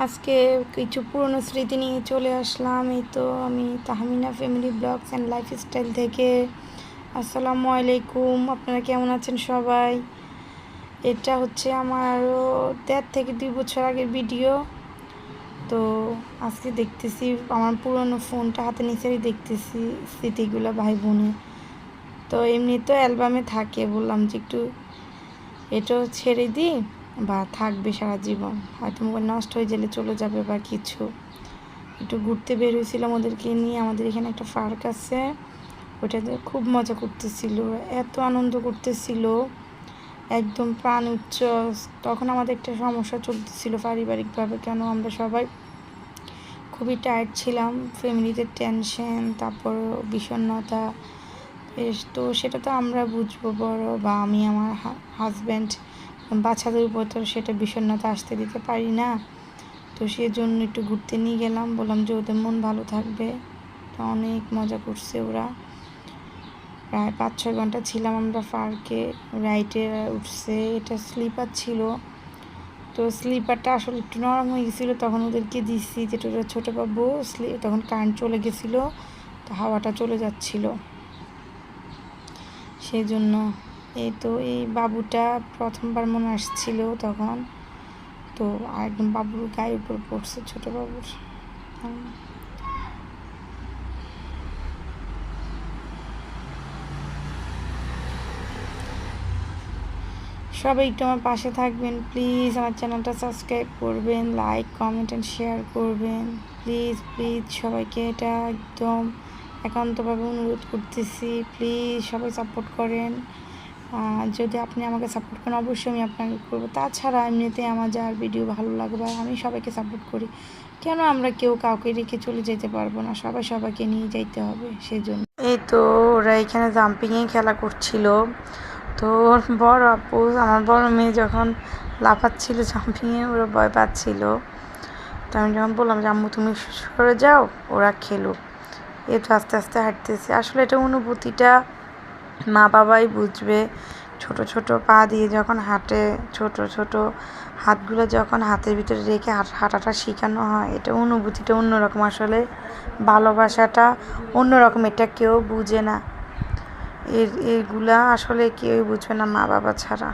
আজকে কিছু পুরনো স্মৃতি নিয়ে চলে আসলাম। এই তো আমি Tahmina family blogs and lifestyle থেকে। আসসালামু আলাইকুম, আপনারা কেমন আছেন সবাই? এটা হচ্ছে আমার 1.5 থেকে 2 বছর আগের ভিডিও। তো আজকে দেখতেছি আমার পুরনো ফোনটা হাতে নিচেই দেখতেছি স্মৃতিগুলো ভাই বোনে। তো এমনি তো অ্যালবামে থাকে, বললাম যে একটু এটাও ছেড়ে দিই, বা থাকবে সারা জীবন, হয়তো মোবাইল নষ্ট হয়ে গেলে চলে যাবে বা কিছু। একটু ঘুরতে বের হয়েছিলাম ওদেরকে নিয়ে। আমাদের এখানে একটা পার্ক আছে, ওটাতে খুব মজা করতেছিল, এত আনন্দ করতেছিল, একদম প্রাণ উচ্ছ্বাস। তখন আমাদের একটা সমস্যা চলতেছিল পারিবারিকভাবে, কেন আমরা সবাই খুবই টায়ার্ড ছিলাম, ফ্যামিলিতে টেনশন, তারপর বিষণ্ণতা। তো সেটা তো আমরা বুঝবো বড়, বা আমি আমার হাজব্যান্ড, বাচ্চাদের উপর তো সেটা বিষণ্ণতা আসতে দিতে পারি না। তো সেজন্য একটু ঘুরতে নিয়ে গেলাম, বললাম যে ওদের মন ভালো থাকবে। তো অনেক মজা করছে ওরা। প্রায় 5-6 ঘন্টা ছিলাম আমরা পার্কে। রাইডে উঠছে, এটা স্লিপার ছিল। তো স্লিপারটা আসলে একটু নরম হয়ে গেছিলো, তখন ওদেরকে দিচ্ছি, যেটা ওরা ছোটো বাবু, তখন কারেন্ট চলে গেছিলো, তো হাওয়াটা চলে যাচ্ছিলো সেই জন্য। এই তো এই বাবুটা প্রথমবার মনে আসছিল তখন, তো আর একদম বাবুর গায়ের উপর পড়ছে, ছোটো বাবুর। সবাই একটু আমার পাশে থাকবেন প্লিজ, আমার চ্যানেলটা সাবস্ক্রাইব করবেন, লাইক কমেন্ট অ্যান্ড শেয়ার করবেন প্লিজ প্লিজ। সবাইকে এটা একদম একান্তভাবে অনুরোধ করতেছি, প্লিজ সবাই সাপোর্ট করেন। যদি আপনি আমাকে সাপোর্ট করেন অবশ্যই আমি আপনাকে করবো। তাছাড়া এমনিতে আমার যার ভিডিও ভালো লাগবে, আমি সবাইকে সাপোর্ট করি। কেন আমরা কেউ কাউকে রেখে চলে যেতে পারবো না, সবাই সবাইকে নিয়ে যাইতে হবে সেজন্য। এই তো ওরা এখানে জাম্পিংয়ে খেলা করছিল। তো ওর বড় আপু, আমার বড় মেয়ে যখন লাফাচ্ছিল জাম্পিংয়ে, ওরা ভয় পাচ্ছিল। তো আমি যখন বললাম যে আম্মু তুমি সরে যাও, ওরা খেলুক। এই তো আস্তে আস্তে হাঁটতেছে। আসলে এটা অনুভূতিটা মা বাবাই বুঝবে। ছোট ছোট পা দিয়ে যখন হাঁটে, ছোট ছোট হাতগুলো যখন হাতের ভিতরে রেখে হাঁটাটা শেখানো হয়, এটা অনুভূতিটা অন্যরকম। আসলে ভালোবাসাটা অন্যরকম, এটা কেউ বুঝে না। এগুলা আসলে কেউই বুঝবে না মা বাবা ছাড়া।